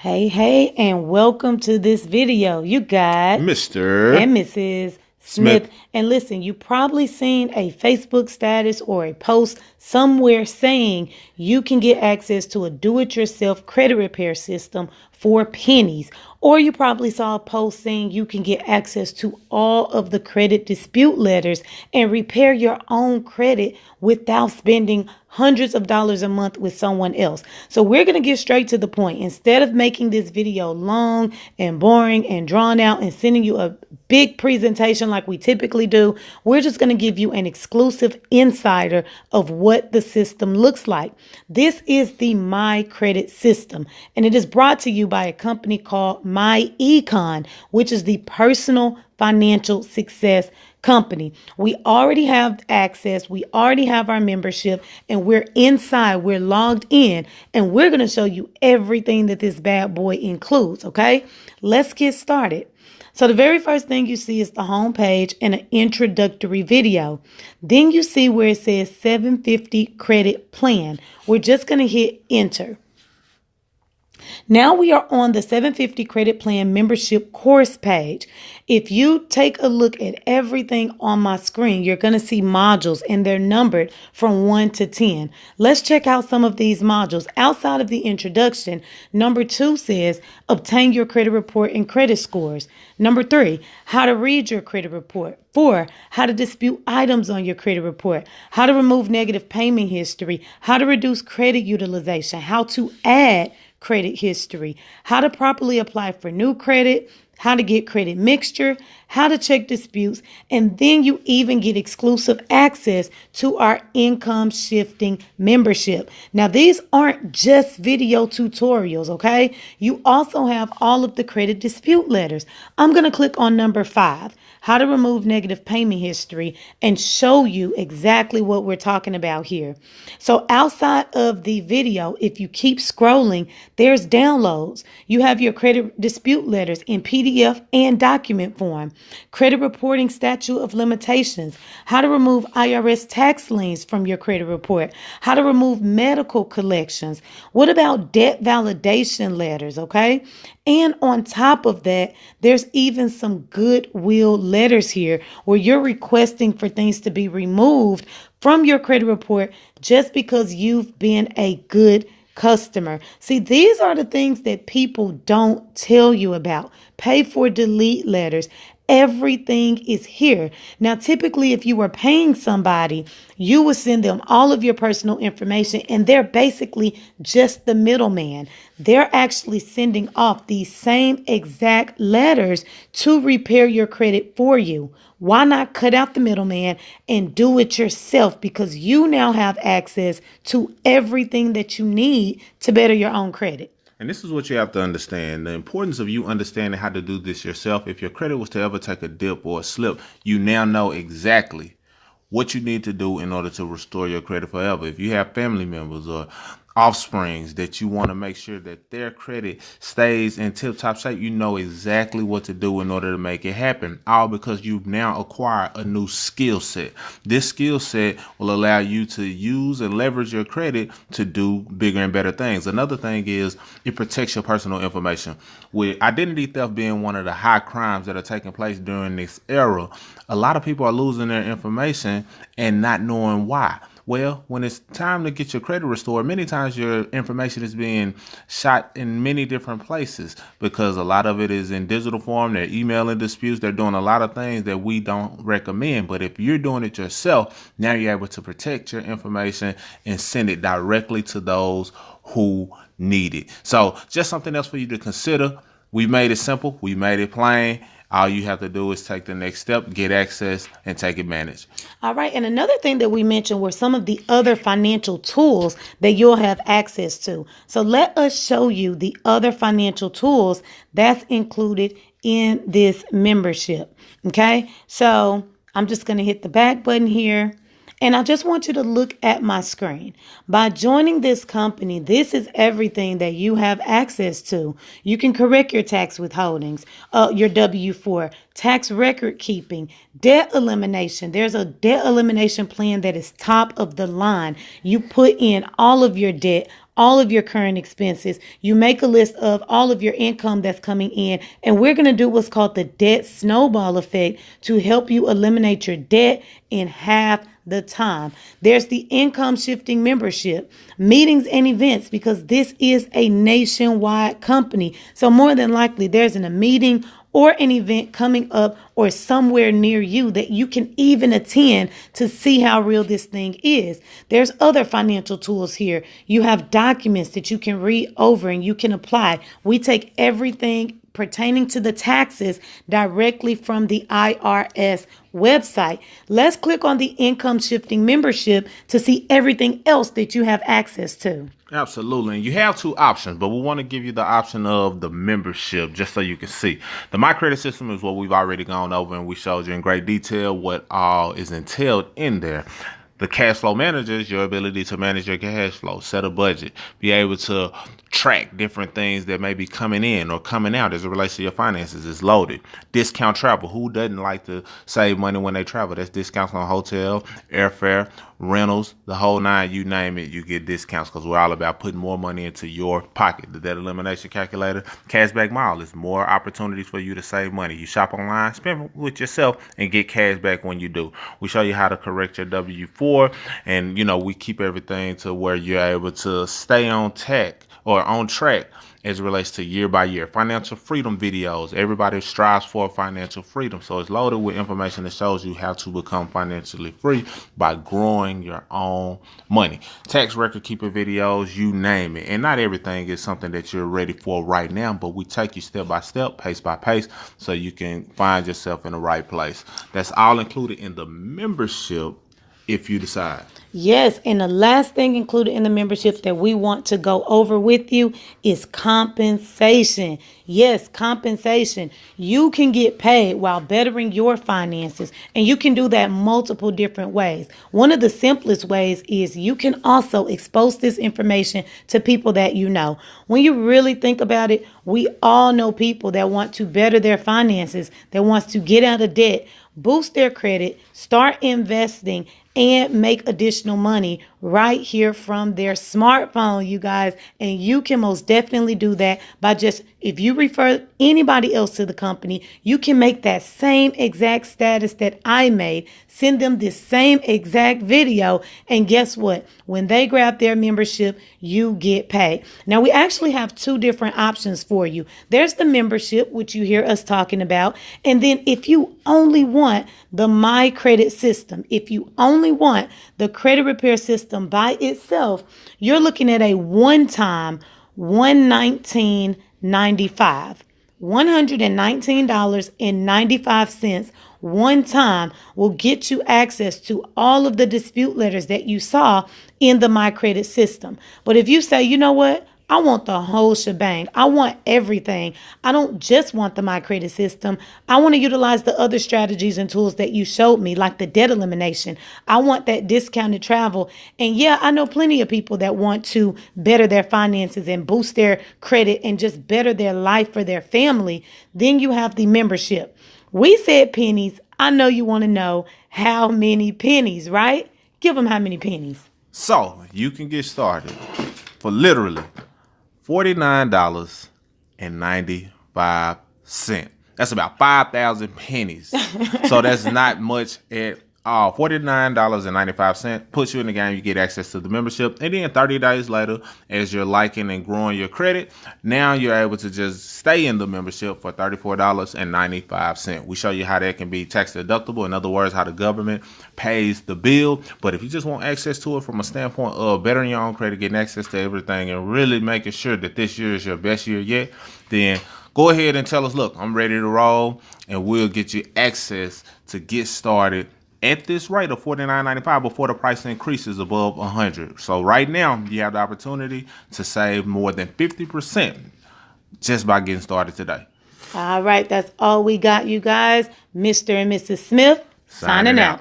Hey, and welcome to this video. You got Mr. and Mrs. Smith. Smith. And listen, you probably seen a Facebook status or a post somewhere saying you can get access to a do-it-yourself credit repair system for pennies. Or you probably saw a post saying you can get access to all of the credit dispute letters and repair your own credit without spending hundreds of dollars a month with someone else. So we're going to get straight to the point. Instead of making this video long and boring and drawn out and sending you a big presentation like we typically do, we're just going to give you an exclusive insider of what the system looks like. This is the My Credit system, and it is brought to you by a company called MyEcon, which is the personal financial success company. We already have access, we already have our membership, and we're inside, we're logged in, and we're going to show you everything that this bad boy includes, okay? Let's get started. So the very first thing you see is the home page and an introductory video. Then you see where it says 750 credit plan. We're just going to hit enter. Now we are on the 750 credit plan membership course page. If you take a look at everything on my screen, you're going to see modules and they're numbered from 1 to 10. Let's check out some of these modules. Outside of the introduction, number 2 says obtain your credit report and credit scores. Number 3, how to read your credit report. 4, how to dispute items on your credit report, how to remove negative payment history, how to reduce credit utilization, how to add credit history, how to properly apply for new credit, how to get credit mixture, how to check disputes, and then you even get exclusive access to our income shifting membership. Now, these aren't just video tutorials, okay? You also have all of the credit dispute letters. I'm going to click on number 5, how to remove negative payment history, and show you exactly what we're talking about here. So outside of the video, if you keep scrolling, there's downloads. You have your credit dispute letters in PDF and document form, credit reporting statute of limitations, how to remove IRS tax liens from your credit report, how to remove medical collections. What about debt validation letters, okay? And on top of that, there's even some goodwill letters here where you're requesting for things to be removed from your credit report just because you've been a good customer. See, these are the things that people don't tell you about. Pay for delete letters. Everything is here. Now, typically, if you were paying somebody, you would send them all of your personal information, and they're basically just the middleman. They're actually sending off these same exact letters to repair your credit for you. Why not cut out the middleman and do it yourself? Because you now have access to everything that you need to better your own credit. And this is what you have to understand. The importance of you understanding how to do this yourself. If your credit was to ever take a dip or a slip, you now know exactly what you need to do in order to restore your credit forever. If you have family members or offsprings that you want to make sure that their credit stays in tip-top shape, you know exactly what to do in order to make it happen, all because you've now acquired a new skill set. This skill set will allow you to use and leverage your credit to do bigger and better things. Another thing is it protects your personal information. With identity theft being one of the high crimes that are taking place during this era, a lot of people are losing their information and not knowing why. Well, when it's time to get your credit restored, many times your information is being shot in many different places because a lot of it is in digital form. They're emailing disputes. They're doing a lot of things that we don't recommend. But if you're doing it yourself, now you're able to protect your information and send it directly to those who need it. So just something else for you to consider. We made it simple. We made it plain. All you have to do is take the next step, get access, and take advantage. All right. And another thing that we mentioned were some of the other financial tools that you'll have access to. So let us show you the other financial tools that's included in this membership. Okay. So I'm just going to hit the back button here. And I just want you to look at my screen. By joining this company, this is everything that you have access to. You can correct your tax withholdings, your W-4, tax record keeping, debt elimination. There's a debt elimination plan that is top of the line. You put in all of your debt, all of your current expenses. You make a list of all of your income that's coming in, and we're going to do what's called the debt snowball effect to help you eliminate your debt in half the time. There's the income shifting membership, meetings and events, because this is a nationwide company. So more than likely there's a meeting or an event coming up or somewhere near you that you can even attend to see how real this thing is. There's other financial tools here. You have documents that you can read over and you can apply. We take everything pertaining to the taxes directly from the IRS website. Let's click on the income shifting membership to see everything else that you have access to. Absolutely. And you have two options, but we want to give you the option of the membership just so you can see. The My Credit System is what we've already gone over, and we showed you in great detail what all is entailed in there. The cash flow manager is your ability to manage your cash flow, set a budget, be able to track different things that may be coming in or coming out as it relates to your finances. It's loaded. Discount travel. Who doesn't like to save money when they travel? That's discounts on hotel, airfare, rentals, the whole nine, you name it, you get discounts because we're all about putting more money into your pocket. The debt elimination calculator, Cashback Mall is more opportunities for you to save money. You shop online, spend with yourself, and get cash back when you do. We show you how to correct your W-4, and we keep everything to where you're able to stay on track as it relates to year by year. Financial freedom videos. Everybody strives for financial freedom. So it's loaded with information that shows you how to become financially free by growing your own money. Tax record keeper videos, you name it. And not everything is something that you're ready for right now, but we take you step by step, pace by pace, so you can find yourself in the right place. That's all included in the membership if you decide. Yes, and the last thing included in the membership that we want to go over with you is compensation. Yes, compensation. You can get paid while bettering your finances, and you can do that multiple different ways. One of the simplest ways is you can also expose this information to people that you know. When you really think about it, we all know people that want to better their finances, that wants to get out of debt, boost their credit, start investing, and make additional money right here from their smartphone, you guys. And you can most definitely do that by if you refer anybody else to the company, you can make that same exact status that I made, send them this same exact video, and guess what? When they grab their membership, you get paid. Now, we actually have two different options for you. There's the membership, which you hear us talking about, and then if you only want the My Credit System, if you only want the credit repair system by itself, you're looking at a one-time $119.95. $119.95 one time will get you access to all of the dispute letters that you saw in the My Credit System. But if you say, you know what? I want the whole shebang. I want everything. I don't just want the My Credit System. I want to utilize the other strategies and tools that you showed me, like the debt elimination. I want that discounted travel. And yeah, I know plenty of people that want to better their finances and boost their credit and just better their life for their family. Then you have the membership. We said pennies. I know you want to know how many pennies, right? Give them how many pennies. So you can get started for literally $49.95. That's about 5,000 pennies. So that's not much at all. $49.95 puts you in the game. You get access to the membership. And then 30 days later, as you're liking and growing your credit, now you're able to just stay in the membership for $34.95. We show you how that can be tax deductible. In other words, how the government pays the bill. But if you just want access to it from a standpoint of bettering your own credit, getting access to everything, and really making sure that this year is your best year yet, then go ahead and tell us, look, I'm ready to roll, and we'll get you access to get started at this rate of $49.95 before the price increases above $100. So right now, you have the opportunity to save more than 50% just by getting started today. All right, that's all we got, you guys. Mr. and Mrs. Smith, signing out.